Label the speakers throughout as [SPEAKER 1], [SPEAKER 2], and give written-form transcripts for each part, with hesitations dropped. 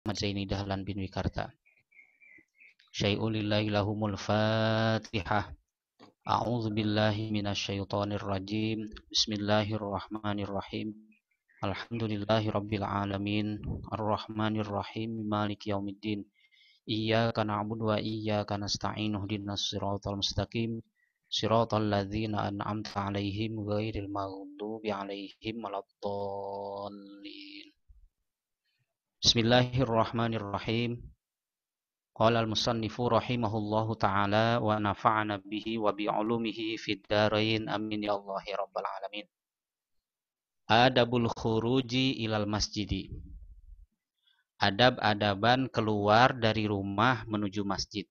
[SPEAKER 1] Ahmad Zaini Dahlan bin Wikarta. Syai'ulillahi lahumul Fatihah. A'udzu billahi minasyaitonir rajim. Bismillahirrahmanirrahim. Alhamdulillahi rabbil alamin. Arrahmanir rahim. Maliki yaumiddin. Iyyaka na'budu wa iyyaka nasta'in. Ihdinas siratal mustaqim. Siratal ladzina an'amta 'alaihim ghairil maghdubi 'alaihim waladdallin. Bismillahirrahmanirrahim. Qala al-musannifu rahimahullahu ta'ala wa nafa'ana bihi wa bi'ulumihi fid darain amin ya Allah ya rabbal alamin. Adabul khuruji ilal masjidi. Adab-adaban keluar dari rumah menuju masjid.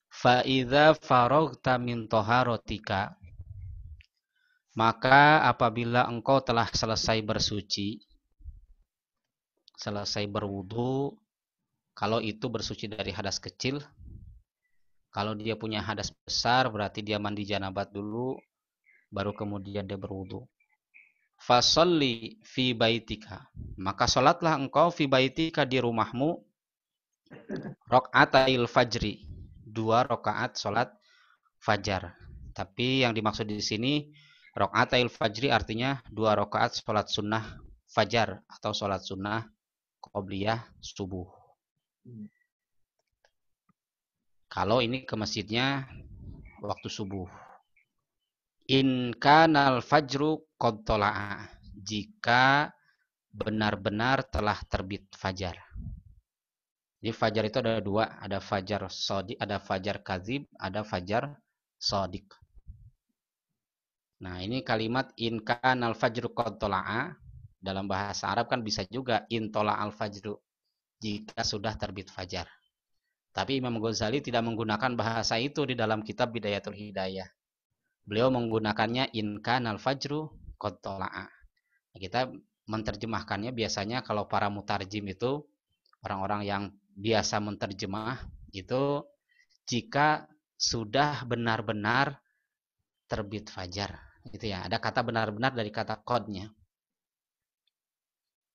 [SPEAKER 1] Fa idza faragta min taharotika, maka apabila engkau telah selesai bersuci, selesai berwudu, kalau itu bersuci dari hadas kecil, kalau dia punya hadas besar berarti dia mandi janabat dulu, baru kemudian dia berwudu. Fasalli fi baitika, maka salatlah engkau fi baitika di rumahmu, rakaatail fajri, 2 rakaat salat fajar. Tapi yang dimaksud di sini rakaatail fajri artinya 2 rakaat salat sunnah fajar atau salat sunnah qobliyah subuh. Kalau ini ke masjidnya waktu subuh. In kanal fajru qad tala'a, jika benar-benar telah terbit fajar. Jadi fajar itu ada 2, ada fajar shadiq, ada fajar kadzib, ada fajar shadiq. Nah, ini kalimat in kanal fajru qad tala'a dalam bahasa Arab kan bisa juga in tala'al fajru, jika sudah terbit fajar. Tapi Imam Ghazali tidak menggunakan bahasa itu di dalam kitab Bidayatul Hidayah. Beliau menggunakannya in kanal fajru qad tala'a. Kita menerjemahkannya biasanya kalau para mutarjim itu orang-orang yang biasa menerjemah itu jika sudah benar-benar terbit fajar. Gitu ya. Ada kata benar-benar dari kata qadnya.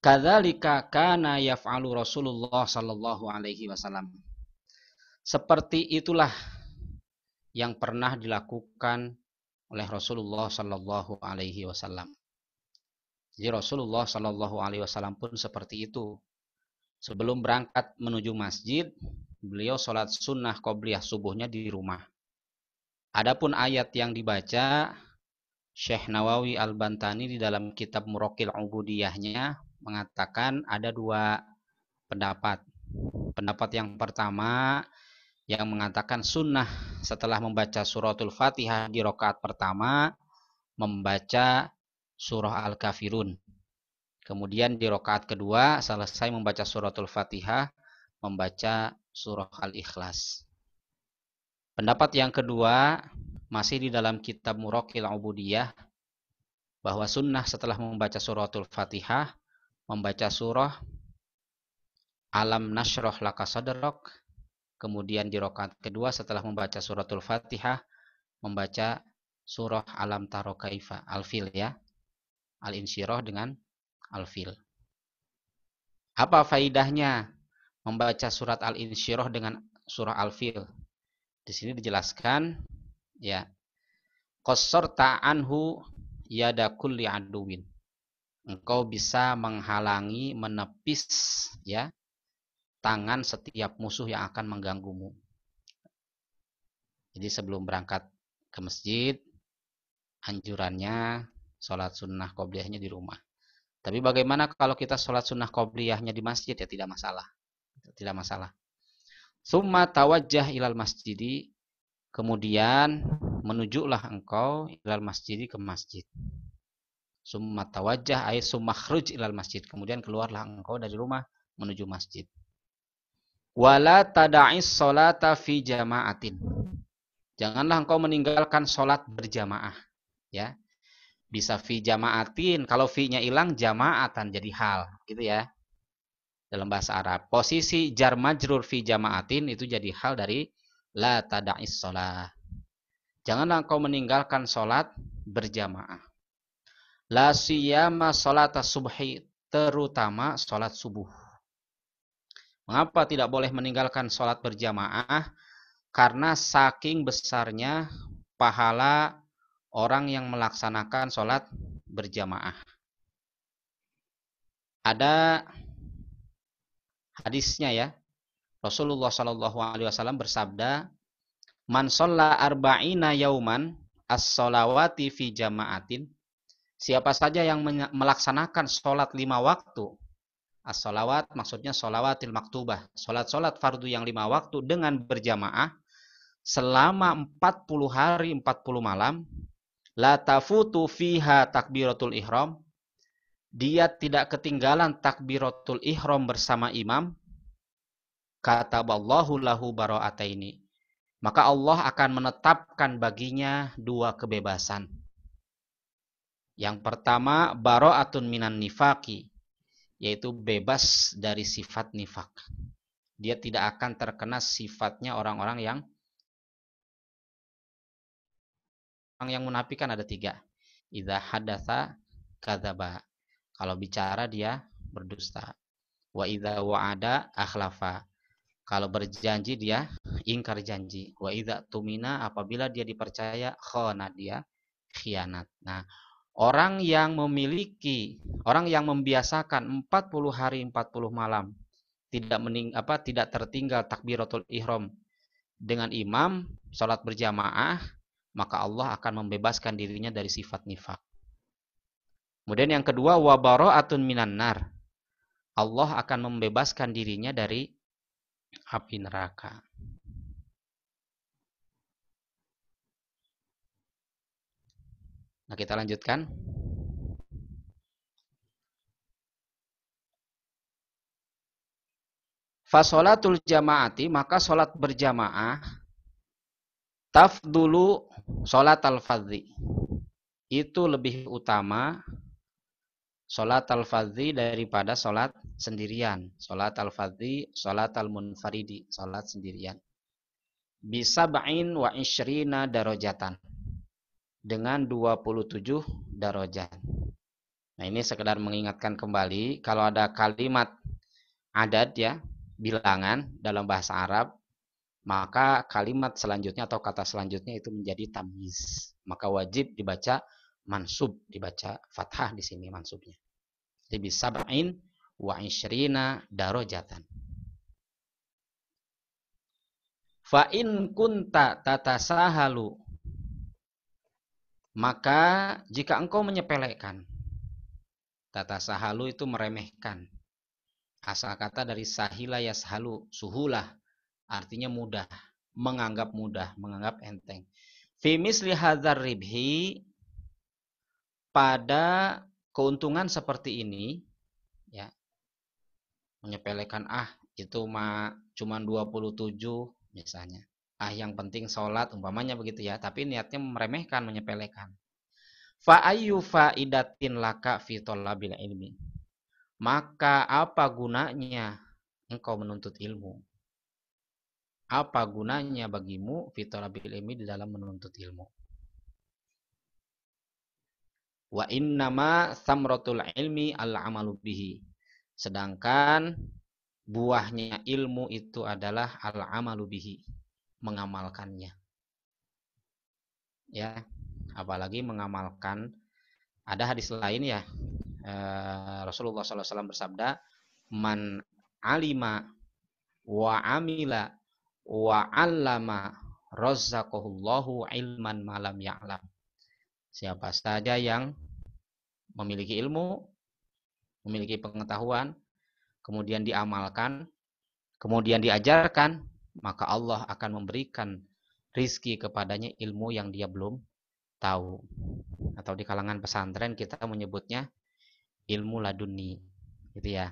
[SPEAKER 1] Kadzalika kana yaf'alu Rasulullah sallallahu alaihi wasallam. Seperti itulah yang pernah dilakukan oleh Rasulullah sallallahu alaihi wasallam. Jadi Rasulullah sallallahu alaihi wasallam pun seperti itu. Sebelum berangkat menuju masjid, beliau sholat sunnah qobliyah subuhnya di rumah. Adapun ayat yang dibaca, Syekh Nawawi Al-Bantani di dalam kitab Muraqil Ubudiyahnya mengatakan ada 2 pendapat. Pendapat yang pertama yang mengatakan sunnah setelah membaca suratul Fatihah di rakaat pertama membaca surah Al-Kafirun. Kemudian di rakaat kedua selesai membaca suratul Fatihah membaca surah Al-Ikhlas. Pendapat yang kedua masih di dalam kitab Muraqil Ubudiyah bahwa sunnah setelah membaca suratul Fatihah membaca surah Alam Nashrah Laka Sadrak, kemudian di rakaat kedua setelah membaca suratul Fatihah membaca surah Alam Taro Kaifa, Al-Fil ya. Al-Insyirah dengan Al-Fil. Apa faidahnya membaca surat Al-Insyirah dengan surah Al-Fil? Di sini dijelaskan ya, qassarta anhu yada kulli aduwin. Engkau bisa menghalangi, menepis ya tangan setiap musuh yang akan mengganggumu. Jadi sebelum berangkat ke masjid, anjurannya sholat sunnah qobliyahnya di rumah. Tapi bagaimana kalau kita sholat sunnah qobliyahnya di masjid? Ya tidak masalah. Tidak masalah. Summa tawajjah ilal masjidi, kemudian menujulah engkau ilal masjidi ke masjid. Summa tawajjah ay summa khruj ilal masjid, kemudian keluarlah engkau dari rumah menuju masjid. Wala tada'is sholata fi jama'atin, janganlah engkau meninggalkan sholat berjamaah ya. Bisa fi jama'atin, kalau fi-nya hilang jama'atan jadi hal gitu ya. Dalam bahasa Arab, posisi jar majrur fi jama'atin itu jadi hal dari la tada'is sholat. Janganlah engkau meninggalkan sholat berjamaah. La siyama sholat subhi, terutama sholat subuh. Mengapa tidak boleh meninggalkan sholat berjamaah? Karena saking besarnya pahala orang yang melaksanakan sholat berjamaah. Ada hadisnya ya. Rasulullah Shallallahu Alaihi Wasallam bersabda, "Man sholla arba'ina yauman as-sholawati fi jama'atin." Siapa saja yang melaksanakan sholat 5 waktu. As-sholawat maksudnya sholawatil maktubah. Sholat-sholat fardu yang 5 waktu dengan berjamaah selama 40 hari 40 malam. La tafutu fiha takbiratul ihram. Dia tidak ketinggalan takbiratul ihram bersama imam. Kataballahu lahu bara'ataini. Maka Allah akan menetapkan baginya 2 kebebasan. Yang pertama, bara'atun minan nifaqi, yaitu bebas dari sifat nifak. Dia tidak akan terkena sifatnya orang-orang yang munafikan. Ada 3. Idza hadatsa kadzaba. Kalau bicara dia berdusta. Wa idza wa'ada akhlafa. Kalau berjanji dia ingkar janji. Wa idza tumina, apabila dia dipercaya, khana, dia khianat. Nah, orang yang membiasakan 40 hari 40 malam tidak tertinggal takbiratul ihram dengan imam salat berjamaah, maka Allah akan membebaskan dirinya dari sifat nifak. Kemudian yang kedua, wa bara'atun minan nar. Allah akan membebaskan dirinya dari api neraka. Nah, kita lanjutkan. Fasolatul jamaati, maka solat berjamaah, tafdulu solat al-fadhi. Itu lebih utama solat al-fadhi daripada solat sendirian. Solat al-fadhi, solat al-munfaridi, solat sendirian. Bisab'in wa isyrina darajatan. Dengan 27 darajat. Nah, ini sekedar mengingatkan kembali, kalau ada kalimat adad ya, bilangan dalam bahasa Arab, maka kalimat selanjutnya atau kata selanjutnya itu menjadi tamyiz. Maka wajib dibaca mansub, dibaca fathah di sini mansubnya. Jadi bisab'in wa isyrina darajatan. Fa in kunta tatasahalu, maka jika engkau menyepelekan. Tatasahalu itu meremehkan. Asal kata dari sahila yashalu, suhulah, artinya mudah, menganggap enteng. Fi misli hadzal ribhi, pada keuntungan seperti ini ya. Menyepelekan itu mah cuma 27 misalnya. Yang penting sholat umpamanya begitu ya, tapi niatnya meremehkan, menyepelekan. Fa ayyu faidatin laka fi thalabil ilmi. Maka apa gunanya engkau menuntut ilmu? Apa gunanya bagimu fi thalabil ilmi, di dalam menuntut ilmu? Wa innama samratul ilmi al-amalu bihi. Sedangkan buahnya ilmu itu adalah al-amalu bihi, mengamalkannya. Ya, apalagi mengamalkan. Ada hadis lain ya, Rasulullah SAW bersabda, man alima wa amila wa 'allama razzaqahullahu ilman malam ya'lam. Siapa saja yang memiliki ilmu, memiliki pengetahuan, kemudian diamalkan, kemudian diajarkan, maka Allah akan memberikan rizki kepadanya ilmu yang dia belum tahu. Atau di kalangan pesantren kita menyebutnya ilmu laduni, gitu ya.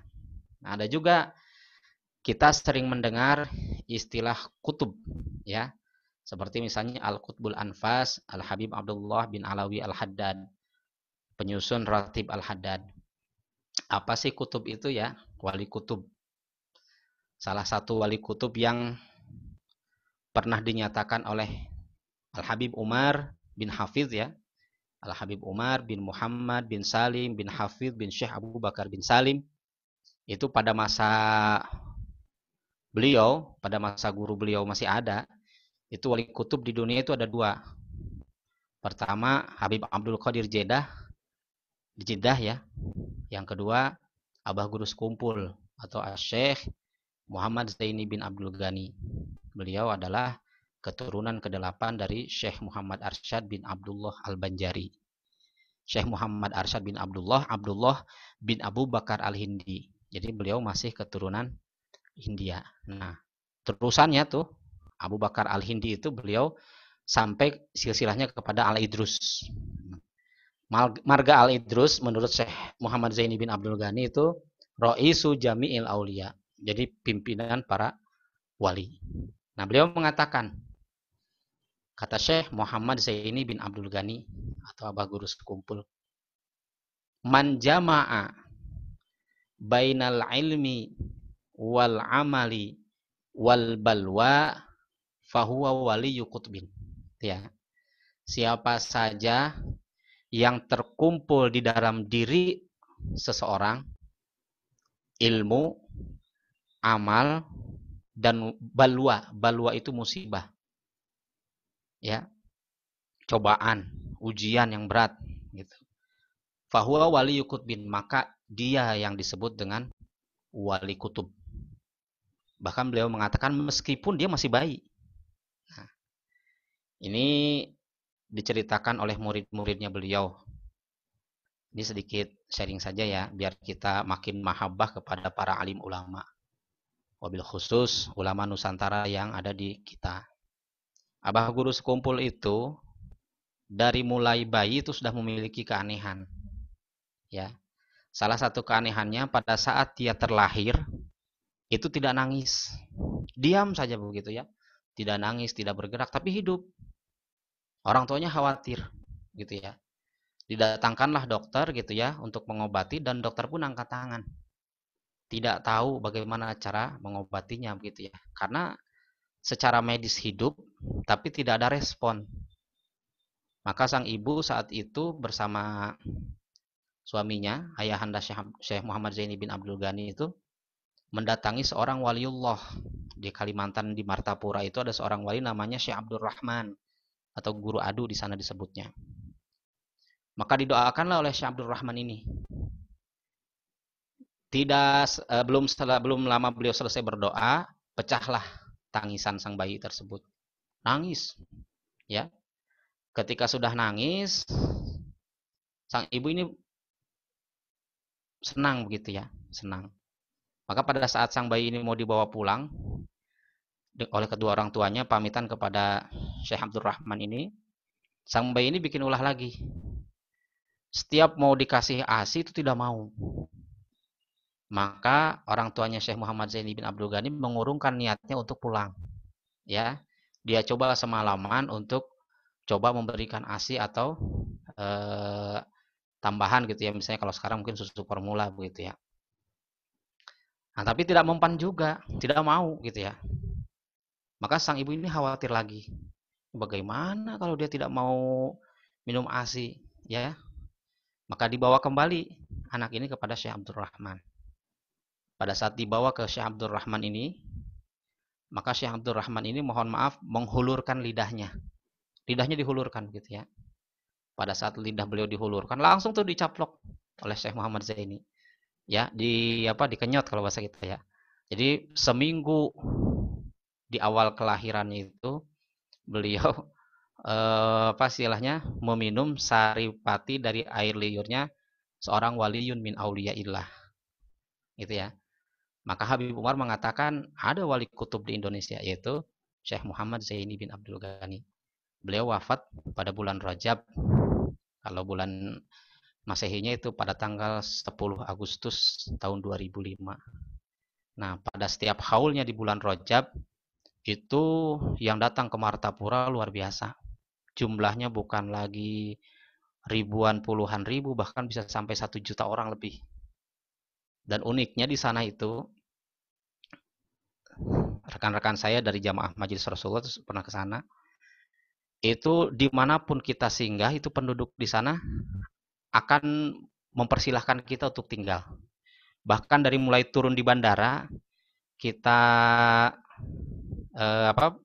[SPEAKER 1] Nah, ada juga kita sering mendengar istilah kutub, ya. Seperti misalnya Al-Qutbul Anfas, Al-Habib Abdullah bin Alawi Al-Haddad, penyusun Ratib Al-Haddad. Apa sih kutub itu ya? Wali kutub. Salah satu wali kutub yang pernah dinyatakan oleh Al-Habib Umar bin Hafiz ya, Al-Habib Umar bin Muhammad bin Salim bin Hafidh bin Syekh Abu Bakar bin Salim. Itu pada masa beliau, pada masa guru beliau masih ada, itu wali kutub di dunia itu ada dua. Pertama Habib Abdul Qadir Jeddah di Jeddah ya. Yang kedua Abah Guru Sekumpul atau Syekh Muhammad Zaini bin Abdul Ghani. Beliau adalah keturunan ke-8 dari Syekh Muhammad Arsyad bin Abdullah Al-Banjari. Syekh Muhammad Arsyad bin Abdullah, Abdullah bin Abu Bakar Al-Hindi. Jadi beliau masih keturunan India. Nah, terusannya tuh Abu Bakar Al-Hindi itu beliau sampai silsilahnya kepada Al-Idrus. Marga Al-Idrus menurut Syekh Muhammad Zaini bin Abdul Ghani itu Ro'isu Jami'il Aulia. Jadi pimpinan para wali. Nah, beliau mengatakan, kata Syekh Muhammad Zaini bin Abdul Ghani atau Abah Guru Sekumpul, man jama'a bainal ilmi wal amali wal balwa fahuwa waliyyu qutbin. Ya. Siapa saja yang terkumpul di dalam diri seseorang, ilmu, amal, dan balwa. Balwa itu musibah. Ya. Cobaan, ujian yang berat gitu. Fahuwa waliyyu qutbin, maka dia yang disebut dengan wali kutub. Bahkan beliau mengatakan meskipun dia masih bayi. Nah, ini diceritakan oleh murid-muridnya beliau. Ini sedikit sharing saja ya, biar kita makin mahabbah kepada para alim ulama. Wabil khusus ulama Nusantara yang ada di kita. Abah Guru Sekumpul itu dari mulai bayi itu sudah memiliki keanehan. Ya. Salah satu keanehannya pada saat dia terlahir itu tidak nangis. Diam saja begitu ya. Tidak nangis, tidak bergerak, tapi hidup. Orang tuanya khawatir gitu ya. Didatangkanlah dokter gitu ya untuk mengobati dan dokter pun angkat tangan. Tidak tahu bagaimana cara mengobatinya begitu ya. Karena secara medis hidup tapi tidak ada respon. Maka sang ibu saat itu bersama suaminya, ayahanda Syekh Muhammad Zaini bin Abdul Ghani itu mendatangi seorang waliullah di Kalimantan di Martapura. Itu ada seorang wali namanya Syekh Abdul Rahman atau Guru Adu di sana disebutnya. Maka didoakanlah oleh Syekh Abdul Rahman ini. Belum lama beliau selesai berdoa, pecahlah tangisan sang bayi tersebut. Nangis, ya. Ketika sudah nangis, sang ibu ini senang begitu ya, senang. Maka pada saat sang bayi ini mau dibawa pulang oleh kedua orang tuanya, pamitan kepada Syekh Abdul Rahman ini, sang bayi ini bikin ulah lagi. Setiap mau dikasih ASI itu tidak mau. Maka orang tuanya Syekh Muhammad Zaini bin Abdul Ghani mengurungkan niatnya untuk pulang. Ya, dia coba semalaman untuk coba memberikan ASI atau tambahan gitu ya, misalnya kalau sekarang mungkin susu formula begitu ya. Nah, tapi tidak mempan juga, tidak mau gitu ya. Maka sang ibu ini khawatir lagi. Bagaimana kalau dia tidak mau minum ASI, ya? Maka dibawa kembali anak ini kepada Syekh Abdul Rahman. Pada saat dibawa ke Syekh Abdul Rahman ini, maka Syekh Abdul Rahman ini mohon maaf menghulurkan lidahnya. Lidahnya dihulurkan gitu ya. Pada saat lidah beliau dihulurkan, langsung tuh dicaplok oleh Syekh Muhammad Zaini. Ya, dikenyot kalau bahasa kita ya. Jadi seminggu di awal kelahirannya itu beliau istilahnya meminum saripati dari air liurnya seorang waliyun min auliyaillah. Gitu ya. Maka Habib Umar mengatakan ada wali kutub di Indonesia yaitu Syekh Muhammad Zaini bin Abdul Ghani. Beliau wafat pada bulan Rajab. Kalau bulan Masehinya itu pada tanggal 10 Agustus tahun 2005. Nah, pada setiap haulnya di bulan Rajab itu yang datang ke Martapura luar biasa. Jumlahnya bukan lagi ribuan, puluhan ribu, bahkan bisa sampai 1 juta orang lebih. Dan uniknya di sana itu rekan-rekan saya dari Jamaah Majelis Rasulullah pernah ke sana. itu dimanapun kita singgah, itu penduduk di sana akan mempersilahkan kita untuk tinggal. Bahkan dari mulai turun di bandara, kita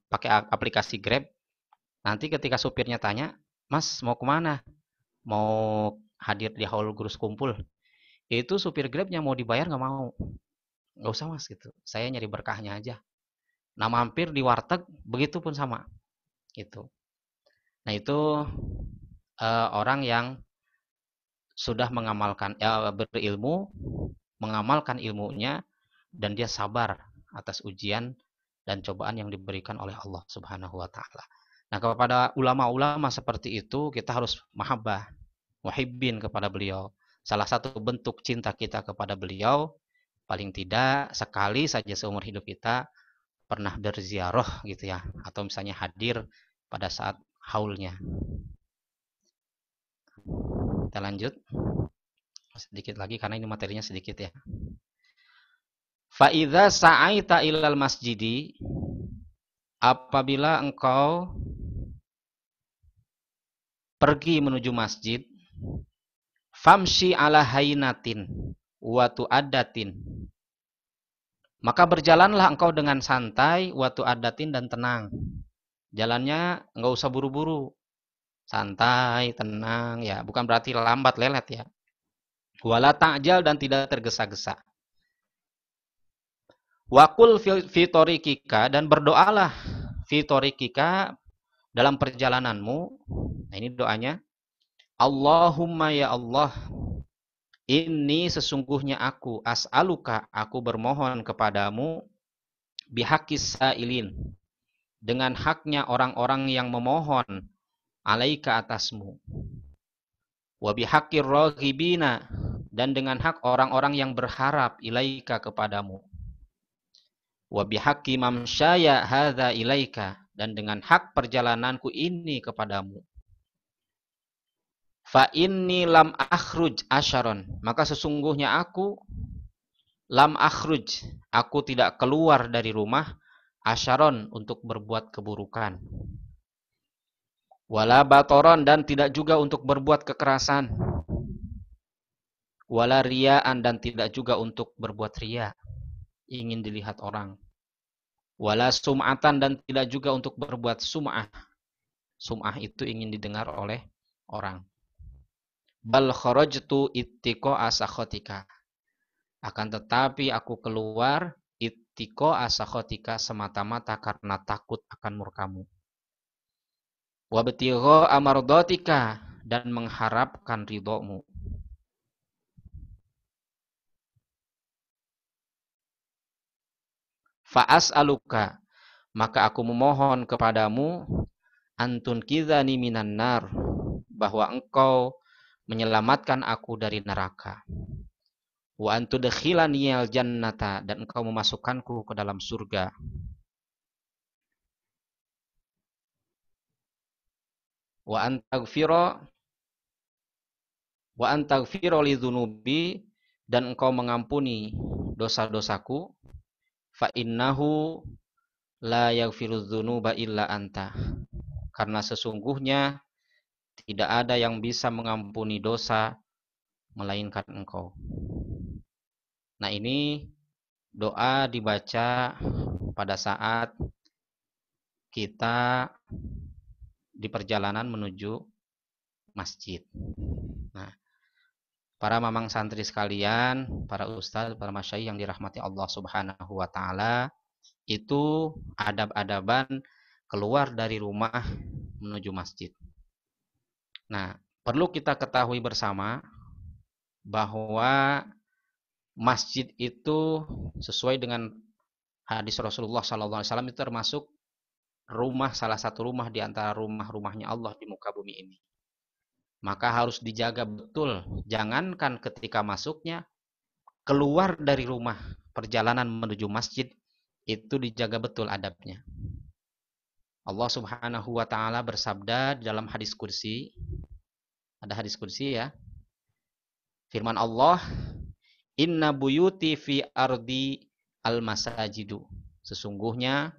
[SPEAKER 1] pakai aplikasi Grab. Nanti ketika supirnya tanya, Mas mau kemana? Mau hadir di haul gurus kumpul? Itu supir Grabnya mau dibayar nggak mau. Nggak usah mas gitu. Saya nyari berkahnya aja. Nah mampir di warteg, begitu pun sama. Gitu. Nah itu orang yang sudah mengamalkan, berilmu, mengamalkan ilmunya, dan dia sabar atas ujian dan cobaan yang diberikan oleh Allah Subhanahu wa taala. Nah, kepada ulama-ulama seperti itu kita harus mahabbah, muhibbin kepada beliau. Salah satu bentuk cinta kita kepada beliau, paling tidak sekali saja seumur hidup kita pernah berziarah gitu ya, atau misalnya hadir pada saat haulnya. Kita lanjut sedikit lagi karena ini materinya sedikit ya. Fa idza sa'aita ilal masjidi, apabila engkau pergi menuju masjid, famshi ala hainatin wa tu'addatin, maka berjalanlah engkau dengan santai, wa tu'addatin, dan tenang. Jalannya enggak usah buru-buru, santai, tenang ya, bukan berarti lambat lelet ya. Wala ta'jal, dan tidak tergesa-gesa. Waqul fi tariqika, dan berdoalah fi tariqika, dalam perjalananmu. Nah ini doanya. Allahumma ya Allah, ini sesungguhnya aku, as'aluka, aku bermohon kepadamu, bihaqqis sa'ilin, dengan haknya orang-orang yang memohon, alaika, atasmu, wa bihaqqir raghibina, dan dengan hak orang-orang yang berharap, ilaika, kepadamu, wa bihaqqi mamsyaya hadza ilaika, dan dengan hak perjalananku ini kepadamu. Fa inni lam akhruj asyaron, maka sesungguhnya aku lam akhruj, aku tidak keluar dari rumah, asyaron, untuk berbuat keburukan. Wala batoron, dan tidak juga untuk berbuat kekerasan. Wala riyaan, dan tidak juga untuk berbuat riya, ingin dilihat orang. Wala sum'atan, dan tidak juga untuk berbuat sum'ah. Sum'ah itu ingin didengar oleh orang. Bal kharajtu ittiqa'a sakhatika, akan tetapi aku keluar ittiqa'a sakhatika, semata-mata karena takut akan murkamu. Wa btigha'a mardatika, dan mengharapkan ridhomu. Fa as'aluka, maka aku memohon kepadamu, antun kidhani minan nar, bahwa engkau menyelamatkan aku dari neraka. Wa antudkhilani jannata, dan engkau memasukkanku ke dalam surga. Wa antaghfira li dzunubi, dan engkau mengampuni dosa-dosaku. Fa innahu la yaghfirudz dzunuba illa anta, karena sesungguhnya tidak ada yang bisa mengampuni dosa melainkan engkau. Nah ini doa dibaca pada saat kita di perjalanan menuju masjid. Nah, para mamang santri sekalian, para ustadz, para masyayikh yang dirahmati Allah Subhanahu wa taala, itu adab-adaban keluar dari rumah menuju masjid. Nah, perlu kita ketahui bersama bahwa masjid itu sesuai dengan hadis Rasulullah SAW, itu termasuk rumah, salah satu rumah di antara rumah-rumahnya Allah di muka bumi ini. Maka harus dijaga betul. Jangankan ketika masuknya, keluar dari rumah, perjalanan menuju masjid, itu dijaga betul adabnya. Allah Subhanahu wa taala bersabda di dalam hadis kursi. Ada hadis kursi ya. Firman Allah, "Inna buyuti fi ardi al-masajidu." Sesungguhnya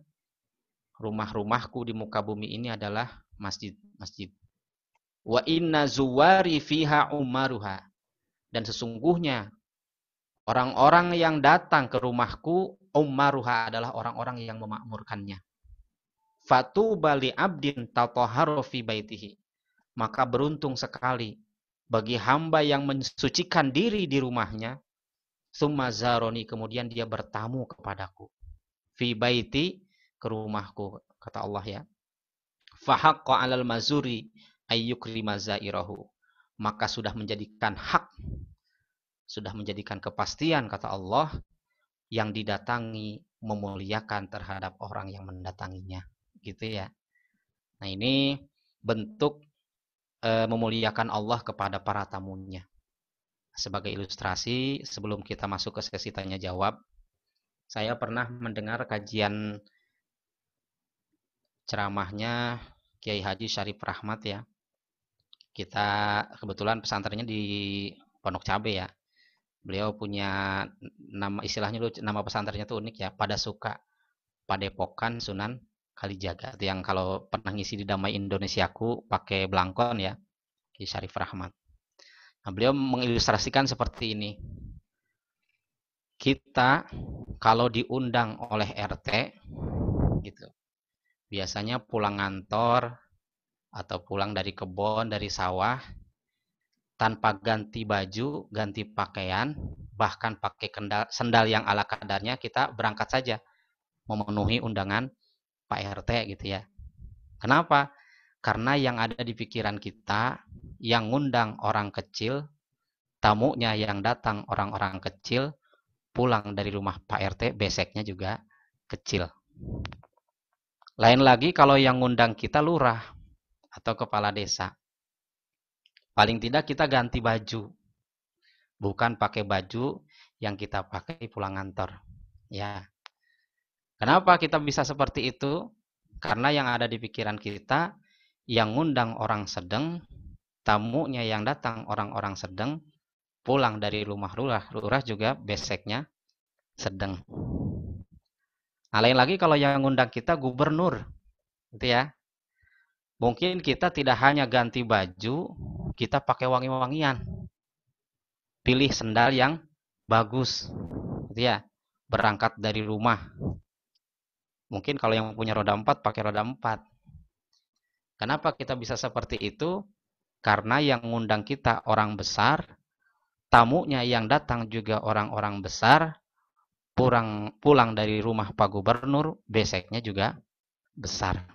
[SPEAKER 1] rumah-rumahku di muka bumi ini adalah masjid. Wa inna zuwari fiha umaruha. Dan sesungguhnya orang-orang yang datang ke rumahku, umaruha adalah orang-orang yang memakmurkannya. Fatuba li abdin tatahharu fi baitihi. Maka beruntung sekali bagi hamba yang mensucikan diri di rumahnya. Summa zaroni, kemudian dia bertamu kepadaku. Fi baiti, ke rumahku, kata Allah ya. Fahaqqa 'alal mazuri ayyukrima zairahu. Maka sudah menjadikan hak, sudah menjadikan kepastian, kata Allah, yang didatangi memuliakan terhadap orang yang mendatanginya. Gitu ya. Nah, ini bentuk memuliakan Allah kepada para tamunya. Sebagai ilustrasi, sebelum kita masuk ke sesi tanya jawab, saya pernah mendengar kajian ceramahnya Kiai Haji Syarif Rahmat ya. Kita kebetulan pesantrennya di Pondok Cabe ya. Beliau punya nama, istilahnya nama pesantrennya tuh unik ya, Pada Suka Padepokan Sunan Kalijaga. Itu yang kalau pernah ngisi di Damai Indonesiaku pakai belangkon ya, Kiai Syarif Rahmat. Nah, beliau mengilustrasikan seperti ini. Kita kalau diundang oleh RT gitu, biasanya pulang kantor atau pulang dari kebun, dari sawah, tanpa ganti baju, ganti pakaian, bahkan pakai sendal yang ala kadarnya, kita berangkat saja memenuhi undangan Pak RT gitu ya. Kenapa? Karena yang ada di pikiran kita, yang ngundang orang kecil, tamunya yang datang orang-orang kecil, pulang dari rumah Pak RT beseknya juga kecil. Lain lagi kalau yang ngundang kita lurah atau kepala desa. Paling tidak kita ganti baju. Bukan pakai baju yang kita pakai pulang kantor. Ya. Kenapa kita bisa seperti itu? Karena yang ada di pikiran kita, yang ngundang orang sedang, tamunya yang datang orang-orang sedang, pulang dari rumah lurah juga beseknya sedang. Nah, lain lagi kalau yang ngundang kita gubernur, gitu ya. Mungkin kita tidak hanya ganti baju, kita pakai wangi-wangian. Pilih sendal yang bagus, gitu ya. Berangkat dari rumah. Mungkin kalau yang punya roda 4 pakai roda 4. Kenapa kita bisa seperti itu? Karena yang ngundang kita orang besar, tamunya yang datang juga orang-orang besar, pulang dari rumah Pak Gubernur, beseknya juga besar.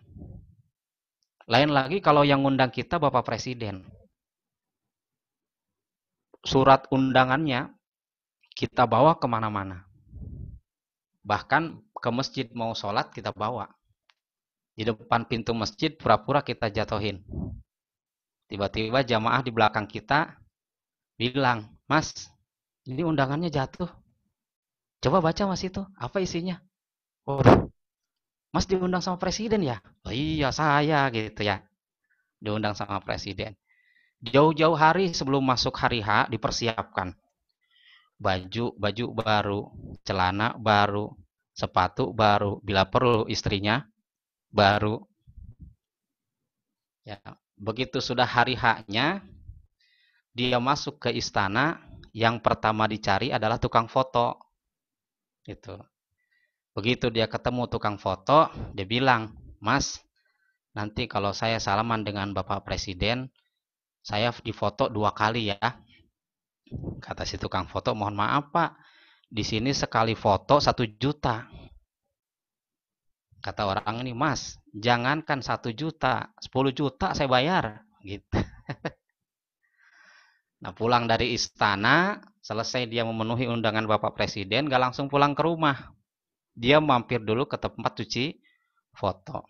[SPEAKER 1] Lain lagi kalau yang ngundang kita Bapak Presiden. Surat undangannya kita bawa kemana-mana. Bahkan ke masjid mau sholat kita bawa. Di depan pintu masjid pura-pura kita jatuhin. Tiba-tiba jamaah di belakang kita bilang, "Mas, ini undangannya jatuh. Coba baca Mas itu, apa isinya?" Waduh, Mas diundang sama presiden ya? Oh iya saya gitu ya. Diundang sama presiden. Jauh-jauh hari sebelum masuk hari H dipersiapkan. Baju baru, celana baru, sepatu baru, bila perlu istrinya baru. Ya, begitu sudah hari H-nya, dia masuk ke istana, yang pertama dicari adalah tukang foto. Gitu. Begitu dia ketemu tukang foto, dia bilang, "Mas, nanti kalau saya salaman dengan Bapak Presiden, saya difoto 2 kali ya." Kata si tukang foto, "Mohon maaf Pak, di sini sekali foto 1 juta." Kata orang ini, "Mas, jangankan 1 juta, 10 juta saya bayar." Gitu. Nah, pulang dari istana, selesai dia memenuhi undangan Bapak Presiden, gak langsung pulang ke rumah. Dia mampir dulu ke tempat cuci foto.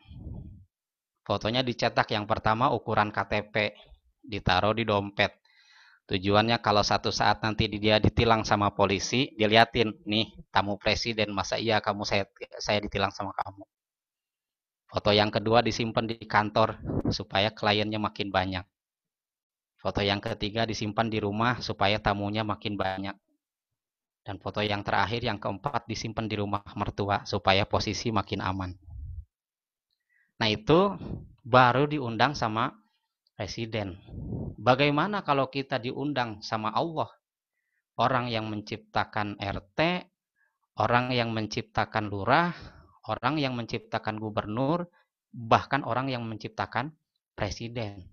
[SPEAKER 1] Fotonya dicetak yang pertama ukuran KTP, ditaruh di dompet. Tujuannya kalau satu saat nanti dia ditilang sama polisi, diliatin, "Nih, tamu presiden, masa iya kamu saya ditilang sama kamu." Foto yang kedua disimpan di kantor supaya kliennya makin banyak. Foto yang ketiga disimpan di rumah supaya tamunya makin banyak. Dan foto yang terakhir, yang keempat, disimpan di rumah mertua supaya posisi makin aman. Nah itu baru diundang sama presiden. Bagaimana kalau kita diundang sama Allah? Orang yang menciptakan RT, orang yang menciptakan lurah, orang yang menciptakan gubernur, bahkan orang yang menciptakan presiden.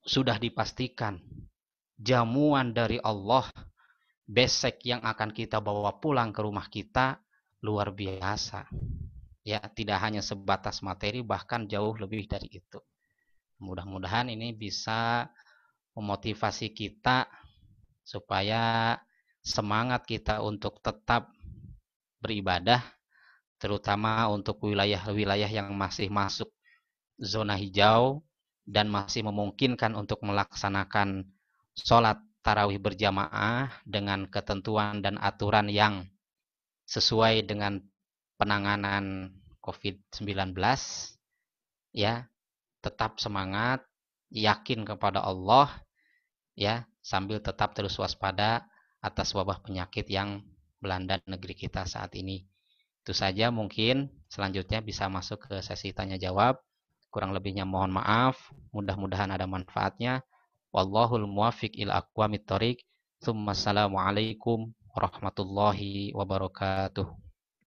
[SPEAKER 1] Sudah dipastikan jamuan dari Allah, besek yang akan kita bawa pulang ke rumah kita luar biasa. Ya, tidak hanya sebatas materi, bahkan jauh lebih dari itu. Mudah-mudahan ini bisa memotivasi kita supaya semangat kita untuk tetap beribadah, terutama untuk wilayah-wilayah yang masih masuk zona hijau dan masih memungkinkan untuk melaksanakan sholat tarawih berjamaah dengan ketentuan dan aturan yang sesuai dengan penanganan COVID-19, ya, tetap semangat, yakin kepada Allah, ya, sambil tetap terus waspada atas wabah penyakit yang melanda negeri kita saat ini. Itu saja mungkin, selanjutnya bisa masuk ke sesi tanya jawab. Kurang lebihnya mohon maaf, mudah-mudahan ada manfaatnya. Wallahul muwafiq ila aqwamit thoriq. Assalamualaikum warahmatullahi wabarakatuh.